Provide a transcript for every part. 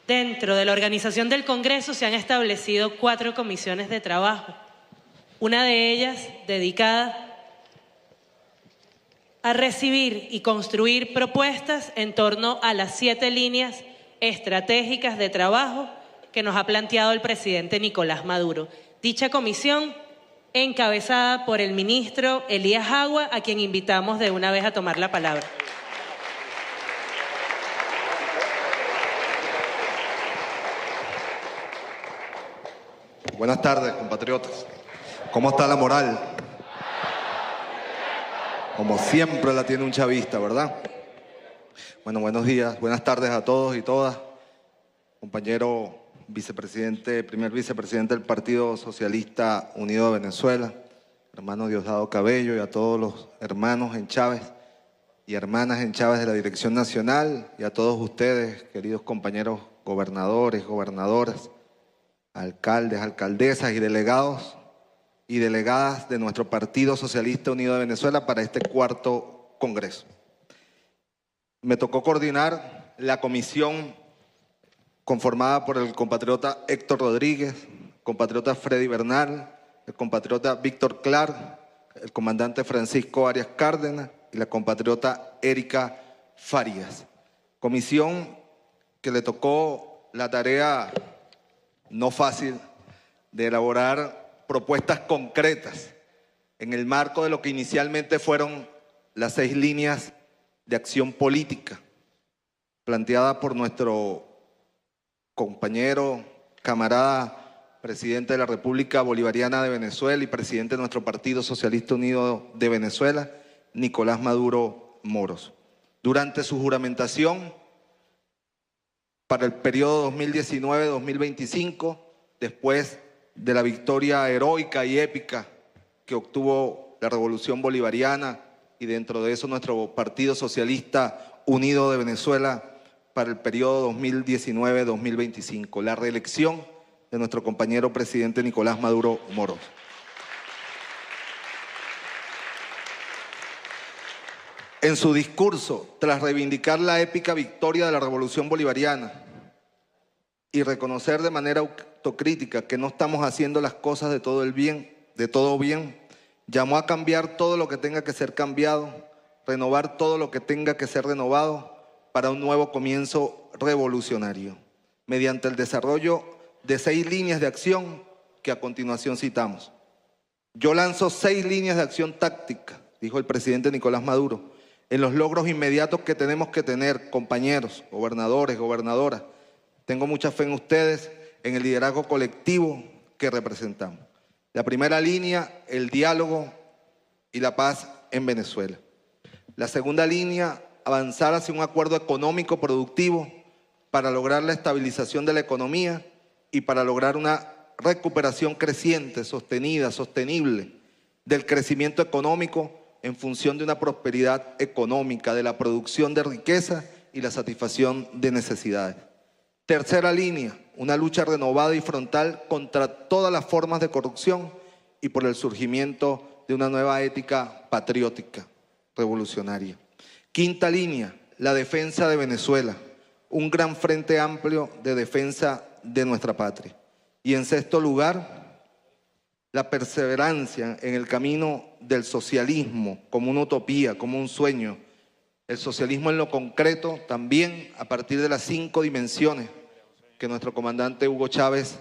Dentro de la organización del Congreso se han establecido 4 comisiones de trabajo, una de ellas dedicada a recibir y construir propuestas en torno a las 7 líneas estratégicas de trabajo que nos ha planteado el presidente Nicolás Maduro. Dicha comisión, encabezada por el ministro Elías Agua, a quien invitamos de una vez a tomar la palabra. Buenas tardes, compatriotas. ¿Cómo está la moral? Como siempre la tiene un chavista, ¿verdad? Bueno, buenos días, buenas tardes a todos y todas. Compañero vicepresidente, primer vicepresidente del Partido Socialista Unido de Venezuela, hermano Diosdado Cabello, y a todos los hermanos en Chávez y hermanas en Chávez de la Dirección Nacional, y a todos ustedes, queridos compañeros gobernadores, gobernadoras, alcaldes, alcaldesas y delegados y delegadas de nuestro Partido Socialista Unido de Venezuela para este 4º Congreso. Me tocó coordinar la comisión conformada por el compatriota Héctor Rodríguez, compatriota Freddy Bernal, el compatriota Víctor Clark, el comandante Francisco Arias Cárdenas y la compatriota Erika Farías. Comisión que le tocó la tarea no fácil de elaborar propuestas concretas en el marco de lo que inicialmente fueron las 6 líneas de acción política planteada por nuestro compañero, camarada, presidente de la República Bolivariana de Venezuela y presidente de nuestro Partido Socialista Unido de Venezuela, Nicolás Maduro Moros. Durante su juramentación para el periodo 2019-2025, después de la victoria heroica y épica que obtuvo la Revolución Bolivariana y dentro de eso nuestro Partido Socialista Unido de Venezuela para el periodo 2019-2025, la reelección de nuestro compañero presidente Nicolás Maduro Moros. En su discurso, tras reivindicar la épica victoria de la Revolución Bolivariana y reconocer de manera autocrítica que no estamos haciendo las cosas de todo bien, llamó a cambiar todo lo que tenga que ser cambiado, renovar todo lo que tenga que ser renovado para un nuevo comienzo revolucionario, mediante el desarrollo de 6 líneas de acción que a continuación citamos. Yo lanzo 6 líneas de acción táctica, dijo el presidente Nicolás Maduro, en los logros inmediatos que tenemos que tener, compañeros, gobernadores, gobernadoras. Tengo mucha fe en ustedes, en el liderazgo colectivo que representamos. La primera línea, el diálogo y la paz en Venezuela. La segunda línea, avanzar hacia un acuerdo económico productivo para lograr la estabilización de la economía y para lograr una recuperación creciente, sostenida, sostenible del crecimiento económico en función de una prosperidad económica, de la producción de riqueza y la satisfacción de necesidades. Tercera línea, una lucha renovada y frontal contra todas las formas de corrupción y por el surgimiento de una nueva ética patriótica, revolucionaria. Quinta línea, la defensa de Venezuela, un gran frente amplio de defensa de nuestra patria. Y en sexto lugar, la perseverancia en el camino del socialismo como una utopía, como un sueño. El socialismo en lo concreto también a partir de las 5 dimensiones que nuestro comandante Hugo Chávez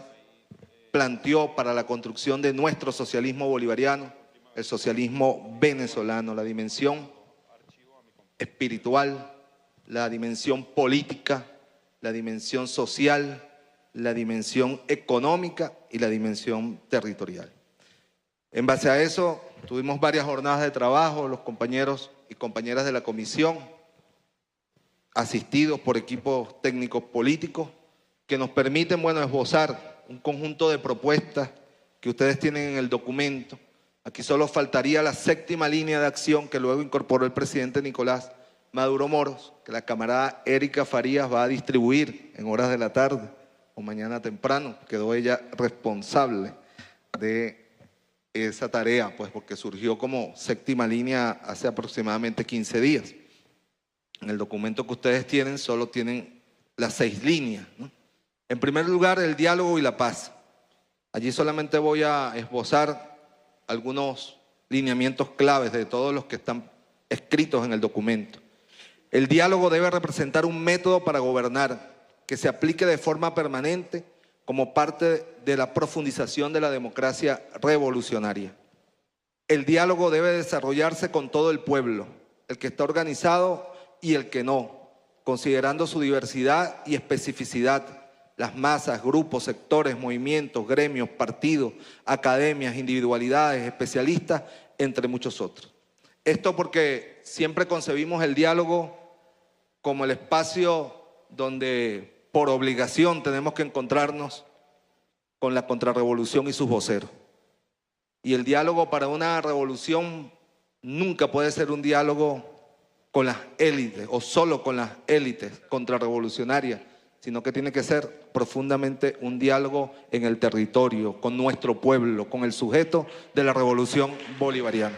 planteó para la construcción de nuestro socialismo bolivariano, el socialismo venezolano, la dimensión espiritual, la dimensión política, la dimensión social, la dimensión económica y la dimensión territorial. En base a eso, tuvimos varias jornadas de trabajo, los compañeros y compañeras de la comisión, asistidos por equipos técnicos políticos, que nos permiten, esbozar un conjunto de propuestas que ustedes tienen en el documento. Aquí solo faltaría la 7ª línea de acción que luego incorporó el presidente Nicolás Maduro Moros, que la camarada Erika Farías va a distribuir en horas de la tarde o mañana temprano. Quedó ella responsable de esa tarea, porque surgió como 7ª línea hace aproximadamente 15 días. En el documento que ustedes tienen solo tienen las 6 líneas, ¿no? En primer lugar, el diálogo y la paz. Allí solamente voy a esbozar algunos lineamientos claves de todos los que están escritos en el documento. El diálogo debe representar un método para gobernar que se aplique de forma permanente como parte de la profundización de la democracia revolucionaria. El diálogo debe desarrollarse con todo el pueblo, el que está organizado y el que no, considerando su diversidad y especificidad, las masas, grupos, sectores, movimientos, gremios, partidos, academias, individualidades, especialistas, entre muchos otros. Esto porque siempre concebimos el diálogo como el espacio donde por obligación tenemos que encontrarnos con la contrarrevolución y sus voceros. Y el diálogo para una revolución nunca puede ser un diálogo con las élites o solo con las élites contrarrevolucionarias, sino que tiene que ser profundamente un diálogo en el territorio, con nuestro pueblo, con el sujeto de la revolución bolivariana.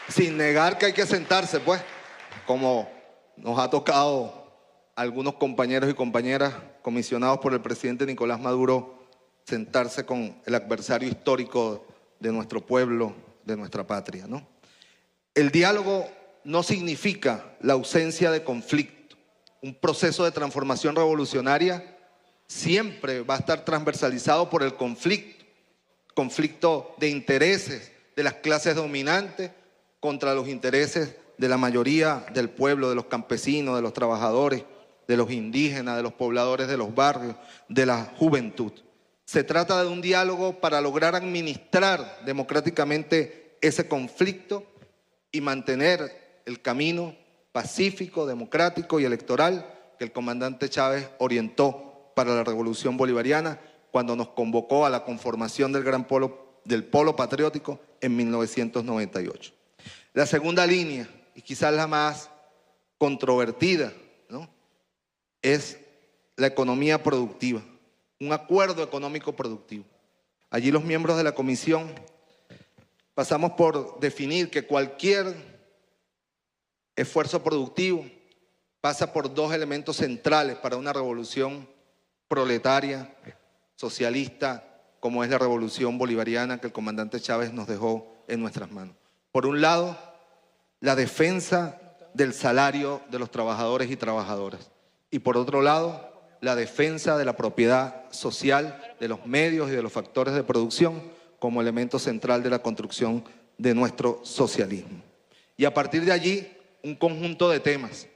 Sin negar que hay que sentarse, pues, como nos ha tocado a algunos compañeros y compañeras comisionados por el presidente Nicolás Maduro, sentarse con el adversario histórico de nuestro pueblo, de nuestra patria, ¿no? El diálogo no significa la ausencia de conflicto. Un proceso de transformación revolucionaria siempre va a estar transversalizado por el conflicto de intereses de las clases dominantes contra los intereses de la mayoría del pueblo, de los campesinos, de los trabajadores, de los indígenas, de los pobladores de los barrios, de la juventud. Se trata de un diálogo para lograr administrar democráticamente ese conflicto y mantener el camino pacífico, democrático y electoral que el comandante Chávez orientó para la revolución bolivariana cuando nos convocó a la conformación del polo patriótico en 1998. La segunda línea, y quizás la más controvertida, ¿no?, es la economía productiva, un acuerdo económico productivo. Allí los miembros de la comisión pasamos por definir que cualquier esfuerzo productivo pasa por dos elementos centrales para una revolución proletaria, socialista, como es la revolución bolivariana que el comandante Chávez nos dejó en nuestras manos. Por un lado, la defensa del salario de los trabajadores y trabajadoras. Y por otro lado, la defensa de la propiedad social, de los medios y de los factores de producción como elemento central de la construcción de nuestro socialismo. Y a partir de allí, un conjunto de temas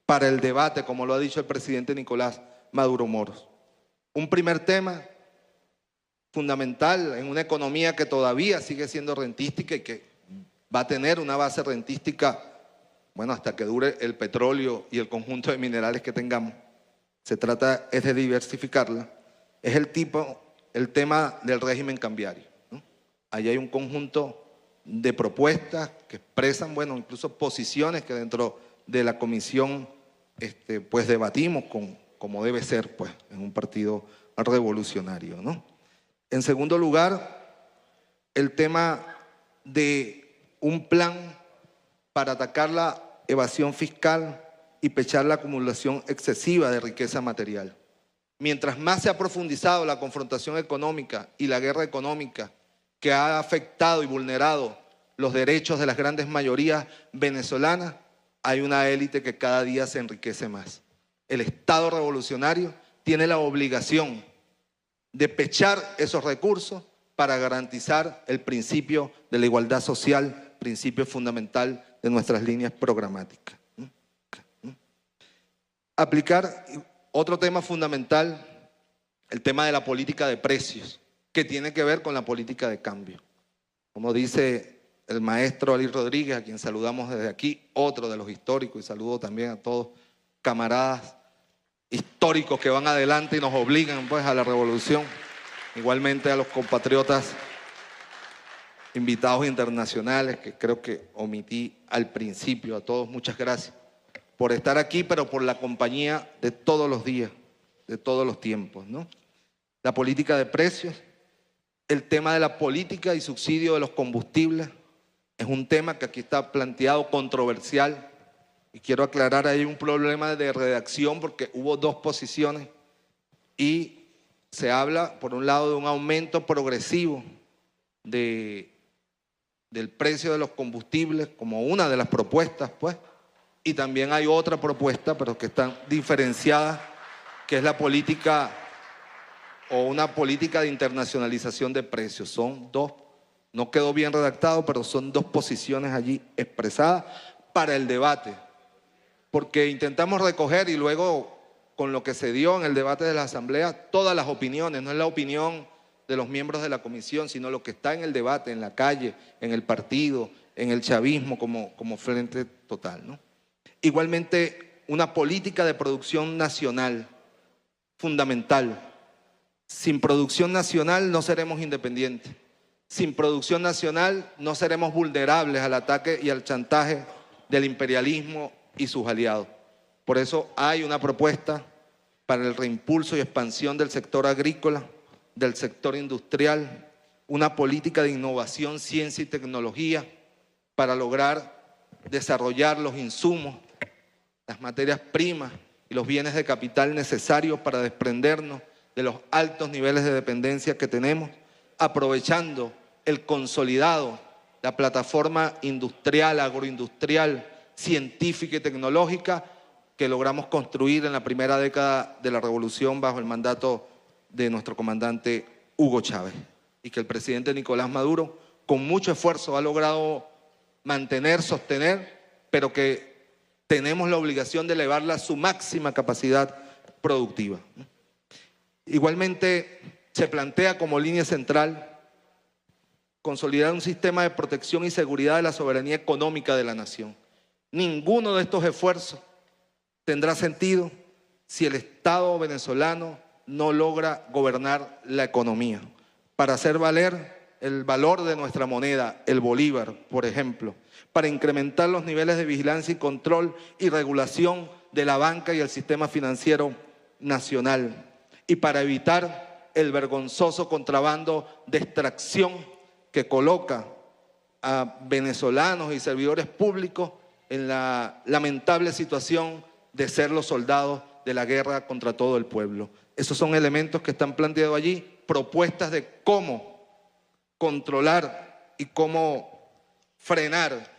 para el debate, como lo ha dicho el presidente Nicolás Maduro Moros. Un primer tema fundamental en una economía que todavía sigue siendo rentística y que va a tener una base rentística, bueno, hasta que dure el petróleo y el conjunto de minerales que tengamos. Se trata es de diversificarla. Es el tema del régimen cambiario, ¿no? Allí hay un conjunto de propuestas que expresan, bueno, incluso posiciones que dentro de la comisión pues debatimos como debe ser, pues, en un partido revolucionario, ¿no? En segundo lugar, el tema de un plan para atacar la evasión fiscal y pechar la acumulación excesiva de riqueza material. Mientras más se ha profundizado la confrontación económica y la guerra económica que ha afectado y vulnerado los derechos de las grandes mayorías venezolanas, hay una élite que cada día se enriquece más. El Estado revolucionario tiene la obligación de pechar esos recursos para garantizar el principio de la igualdad social, principio fundamental de nuestras líneas programáticas. Aplicar otro tema fundamental, el tema de la política de precios, que tiene que ver con la política de cambio. Como dice el maestro Ali Rodríguez, a quien saludamos desde aquí, otro de los históricos, y saludo también a todos camaradas históricos que van adelante y nos obligan, pues, a la revolución. Igualmente a los compatriotas invitados internacionales, que creo que omití al principio. A todos muchas gracias por estar aquí, pero por la compañía de todos los días, de todos los tiempos, ¿no? La política de precios, el tema de la política y subsidio de los combustibles, es un tema que aquí está planteado controversial, y quiero aclarar, hay un problema de redacción porque hubo dos posiciones y se habla, por un lado, de un aumento progresivo del precio de los combustibles como una de las propuestas, pues, y también hay otra propuesta, pero que están diferenciadas, que es la política o una política de internacionalización de precios. Son dos, no quedó bien redactado, pero son dos posiciones allí expresadas para el debate, porque intentamos recoger y luego con lo que se dio en el debate de la Asamblea, todas las opiniones, no es la opinión de los miembros de la comisión, sino lo que está en el debate, en la calle, en el partido, en el chavismo como frente total, ¿no? Igualmente, una política de producción nacional fundamental. Sin producción nacional no seremos independientes. Sin producción nacional no seremos vulnerables al ataque y al chantaje del imperialismo y sus aliados. Por eso hay una propuesta para el reimpulso y expansión del sector agrícola, del sector industrial, una política de innovación, ciencia y tecnología para lograr desarrollar los insumos, las materias primas y los bienes de capital necesarios para desprendernos de los altos niveles de dependencia que tenemos, aprovechando el consolidado, la plataforma industrial, agroindustrial, científica y tecnológica que logramos construir en la primera década de la revolución bajo el mandato de nuestro comandante Hugo Chávez, y que el presidente Nicolás Maduro con mucho esfuerzo ha logrado mantener, sostener, pero que tenemos la obligación de elevarla a su máxima capacidad productiva. Igualmente se plantea como línea central consolidar un sistema de protección y seguridad de la soberanía económica de la nación. Ninguno de estos esfuerzos tendrá sentido si el Estado venezolano no logra gobernar la economía. Para hacer valer el valor de nuestra moneda, el bolívar, por ejemplo, para incrementar los niveles de vigilancia y control y regulación de la banca y el sistema financiero nacional, y para evitar el vergonzoso contrabando de extracción que coloca a venezolanos y servidores públicos en la lamentable situación de ser los soldados de la guerra contra todo el pueblo. Esos son elementos que están planteados allí, propuestas de cómo controlar y cómo frenar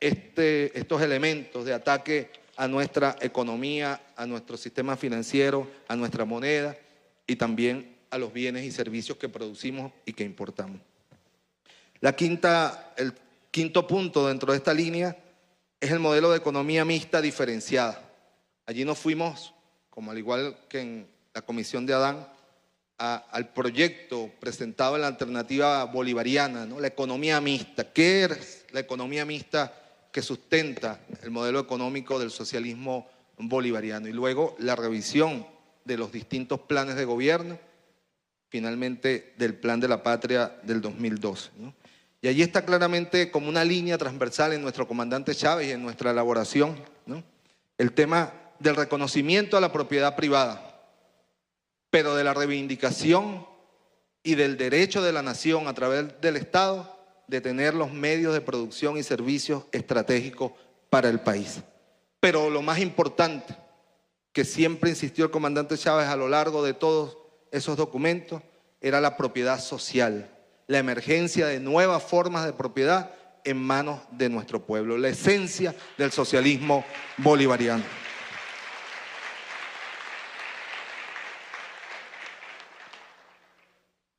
estos elementos de ataque a nuestra economía, a nuestro sistema financiero, a nuestra moneda y también a los bienes y servicios que producimos y que importamos. El quinto punto dentro de esta línea es el modelo de economía mixta diferenciada. Allí nos fuimos, como al igual que en la Comisión de Adán, al proyecto presentado en la alternativa bolivariana, ¿no? La economía mixta. ¿Qué es la economía mixta que sustenta el modelo económico del socialismo bolivariano? Y luego la revisión de los distintos planes de gobierno, finalmente del Plan de la Patria del 2012, ¿no? Y allí está claramente como una línea transversal en nuestro comandante Chávez y en nuestra elaboración, ¿no? El tema del reconocimiento a la propiedad privada, pero de la reivindicación y del derecho de la nación a través del Estado de tener los medios de producción y servicios estratégicos para el país. Pero lo más importante, que siempre insistió el comandante Chávez a lo largo de todos esos documentos, era la propiedad social, la emergencia de nuevas formas de propiedad en manos de nuestro pueblo, la esencia del socialismo bolivariano.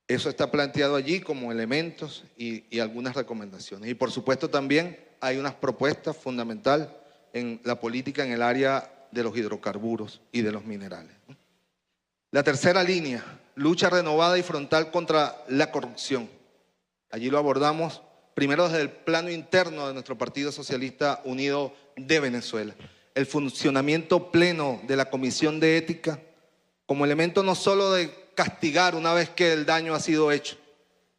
Eso está planteado allí como elementos y algunas recomendaciones. Y por supuesto también hay unas propuestas fundamentales en la política en el área de los hidrocarburos y de los minerales. La tercera línea, lucha renovada y frontal contra la corrupción. Allí lo abordamos primero desde el plano interno de nuestro Partido Socialista Unido de Venezuela. El funcionamiento pleno de la Comisión de Ética como elemento no solo de castigar una vez que el daño ha sido hecho,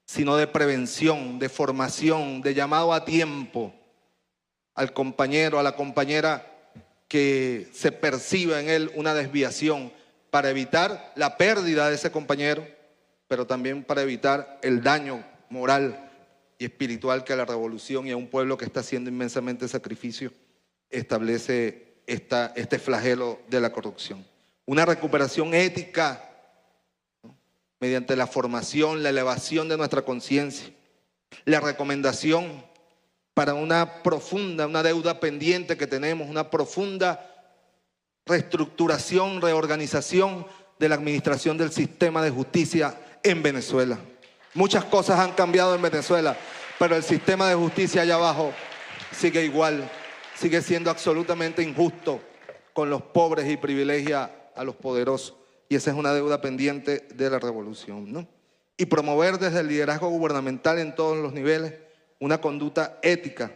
sino de prevención, de formación, de llamado a tiempo al compañero, a la compañera que se perciba en él una desviación para evitar la pérdida de ese compañero, pero también para evitar el daño moral y espiritual que a la revolución y a un pueblo que está haciendo inmensamente sacrificio establece este flagelo de la corrupción. Una recuperación ética mediante la formación, la elevación de nuestra conciencia, la recomendación para una deuda pendiente que tenemos, una profunda reestructuración, reorganización de la administración del sistema de justicia en Venezuela. Muchas cosas han cambiado en Venezuela, pero el sistema de justicia allá abajo sigue igual, sigue siendo absolutamente injusto con los pobres y privilegia a los poderosos. Y esa es una deuda pendiente de la revolución, ¿no? Y promover desde el liderazgo gubernamental en todos los niveles una conducta ética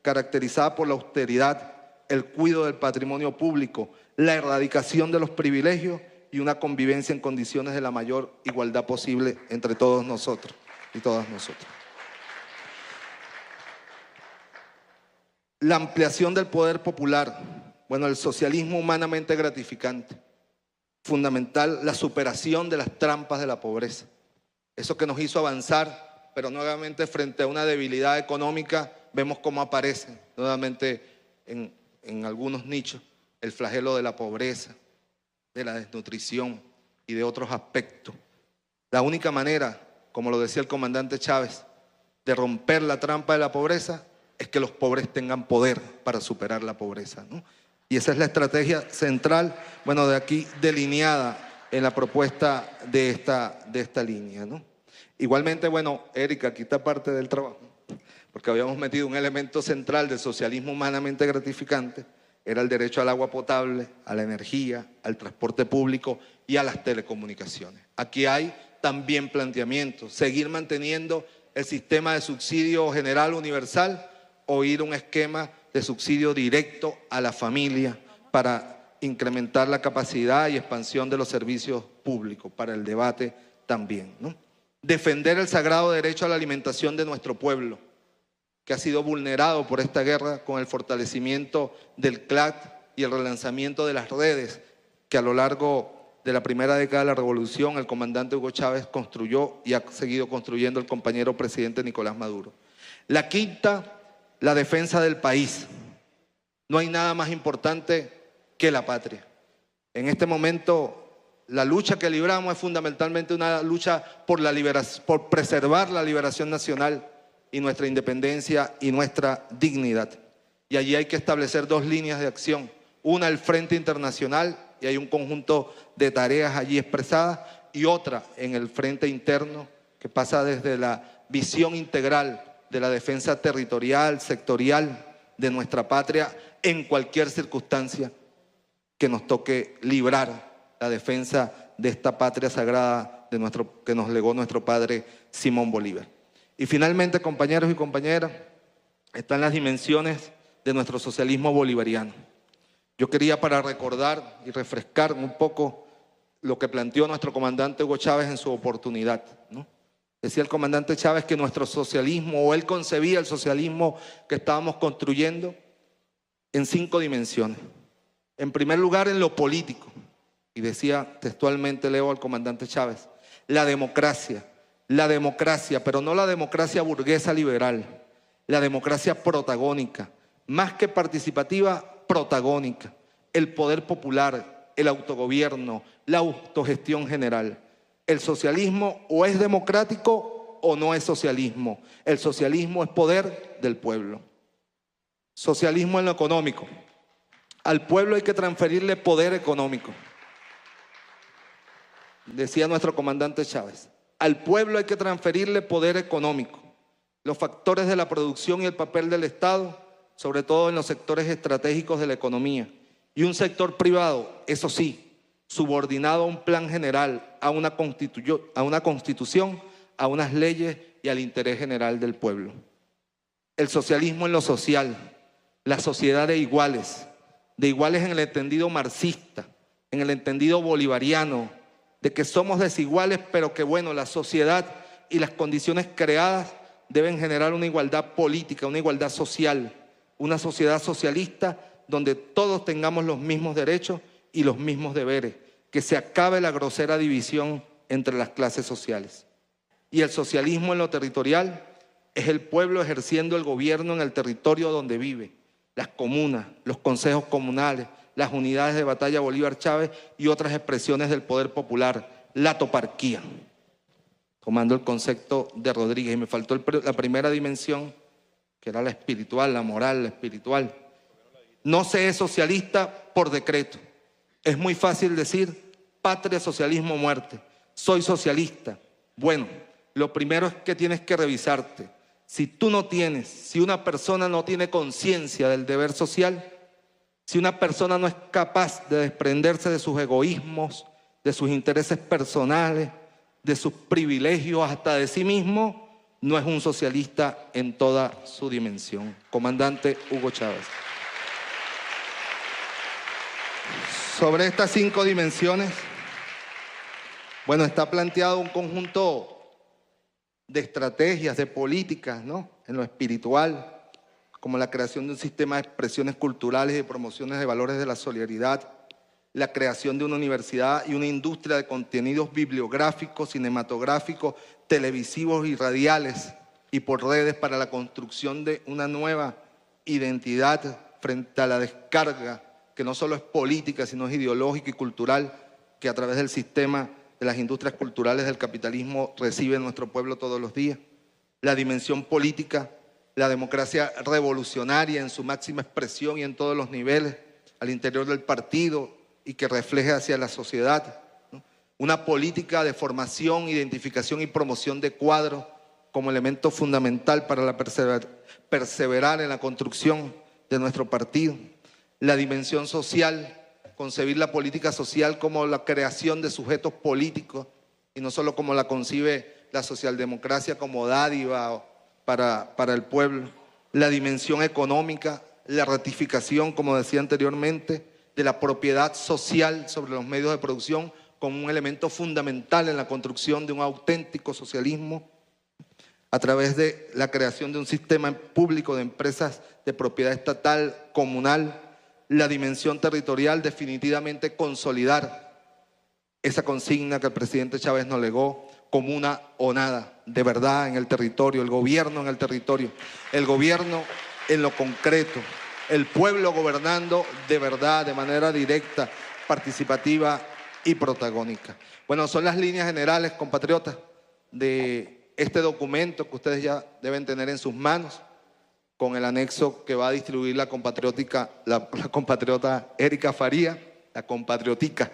caracterizada por la austeridad, el cuidado del patrimonio público, la erradicación de los privilegios y una convivencia en condiciones de la mayor igualdad posible entre todos nosotros y todas nosotras. La ampliación del poder popular, bueno, el socialismo humanamente gratificante, fundamental la superación de las trampas de la pobreza, eso que nos hizo avanzar, pero nuevamente frente a una debilidad económica vemos cómo aparece nuevamente en algunos nichos el flagelo de la pobreza, de la desnutrición y de otros aspectos. La única manera, como lo decía el comandante Chávez, de romper la trampa de la pobreza es que los pobres tengan poder para superar la pobreza, ¿no? Y esa es la estrategia central, bueno, de aquí delineada en la propuesta de esta línea, ¿no? Igualmente, bueno, Erika, aquí está parte del trabajo, porque habíamos metido un elemento central del socialismo humanamente gratificante, era el derecho al agua potable, a la energía, al transporte público y a las telecomunicaciones. Aquí hay también planteamientos, seguir manteniendo el sistema de subsidio general universal o ir a un esquema de subsidio directo a la familia para incrementar la capacidad y expansión de los servicios públicos, para el debate también, ¿no? Defender el sagrado derecho a la alimentación de nuestro pueblo, que ha sido vulnerado por esta guerra con el fortalecimiento del CLAT y el relanzamiento de las redes que a lo largo de la primera década de la revolución el comandante Hugo Chávez construyó y ha seguido construyendo el compañero presidente Nicolás Maduro. La quinta, la defensa del país. No hay nada más importante que la patria. En este momento la lucha que libramos es fundamentalmente una lucha por la liberación, por preservar la liberación nacional y nuestra independencia y nuestra dignidad. Y allí hay que establecer dos líneas de acción. Una, el frente internacional, y hay un conjunto de tareas allí expresadas, y otra en el frente interno, que pasa desde la visión integral de la defensa territorial, sectorial de nuestra patria, en cualquier circunstancia que nos toque librar la defensa de esta patria sagrada que nos legó nuestro padre Simón Bolívar. Y finalmente, compañeros y compañeras, están las dimensiones de nuestro socialismo bolivariano. Yo quería, para recordar y refrescar un poco lo que planteó nuestro comandante Hugo Chávez en su oportunidad, ¿no? Decía el comandante Chávez que nuestro socialismo, o él concebía el socialismo que estábamos construyendo en 5 dimensiones. En primer lugar, en lo político. Y decía textualmente, leo al comandante Chávez, la democracia, pero no la democracia burguesa liberal, la democracia protagónica, más que participativa, protagónica, el poder popular, el autogobierno, la autogestión general. El socialismo o es democrático o no es socialismo. El socialismo es poder del pueblo. Socialismo en lo económico. Al pueblo hay que transferirle poder económico. Decía nuestro comandante Chávez, al pueblo hay que transferirle poder económico. Los factores de la producción y el papel del Estado, sobre todo en los sectores estratégicos de la economía. Y un sector privado, eso sí, subordinado a un plan general, a una constitución, a unas leyes y al interés general del pueblo. El socialismo en lo social, la sociedad de iguales en el entendido marxista, en el entendido bolivariano, de que somos desiguales, pero que bueno, la sociedad y las condiciones creadas deben generar una igualdad política, una igualdad social, una sociedad socialista donde todos tengamos los mismos derechos y los mismos deberes, que se acabe la grosera división entre las clases sociales. Y el socialismo en lo territorial es el pueblo ejerciendo el gobierno en el territorio donde vive, las comunas, los consejos comunales, las unidades de batalla Bolívar Chávez y otras expresiones del poder popular, la toparquía. tomando el concepto de Rodríguez. Y me faltó la primera dimensión, que era la espiritual, la moral, la espiritual. No se es socialista por decreto. Es muy fácil decir patria, socialismo, muerte. Soy socialista. Bueno, lo primero es que tienes que revisarte. Si una persona no tiene conciencia del deber social, si una persona no es capaz de desprenderse de sus egoísmos, de sus intereses personales, de sus privilegios, hasta de sí mismo, no es un socialista en toda su dimensión. Comandante Hugo Chávez. Sobre estas 5 dimensiones, bueno, está planteado un conjunto de estrategias, de políticas, ¿no? En lo espiritual, como la creación de un sistema de expresiones culturales y de promociones de valores de la solidaridad, la creación de una universidad y una industria de contenidos bibliográficos, cinematográficos, televisivos y radiales y por redes para la construcción de una nueva identidad frente a la descarga, que no solo es política, sino es ideológica y cultural, que a través del sistema de las industrias culturales del capitalismo recibe nuestro pueblo todos los días. La dimensión política, la democracia revolucionaria en su máxima expresión y en todos los niveles, al interior del partido y que refleje hacia la sociedad, ¿no? Una política de formación, identificación y promoción de cuadros como elemento fundamental para la perseverar en la construcción de nuestro partido. La dimensión social, concebir la política social como la creación de sujetos políticos y no solo como la concibe la socialdemocracia como dádiva para el pueblo. La dimensión económica, la ratificación, como decía anteriormente, de la propiedad social sobre los medios de producción como un elemento fundamental en la construcción de un auténtico socialismo a través de la creación de un sistema público de empresas de propiedad estatal, comunal. La dimensión territorial, definitivamente consolidar esa consigna que el presidente Chávez nos legó, comuna o nada, de verdad en el territorio, el gobierno en el territorio, el gobierno en lo concreto, el pueblo gobernando de verdad, de manera directa, participativa y protagónica. Bueno, son las líneas generales, compatriotas, de este documento que ustedes ya deben tener en sus manos, con el anexo que va a distribuir la compatriota Erika Faría, la compatriotica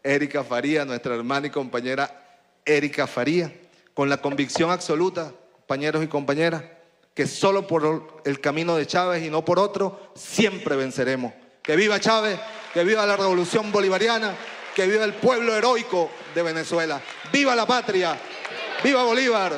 Erika Faría, nuestra hermana y compañera Erika Faría, con la convicción absoluta, compañeros y compañeras, que solo por el camino de Chávez y no por otro, siempre venceremos. ¡Que viva Chávez! ¡Que viva la revolución bolivariana! ¡Que viva el pueblo heroico de Venezuela! ¡Viva la patria! ¡Viva Bolívar!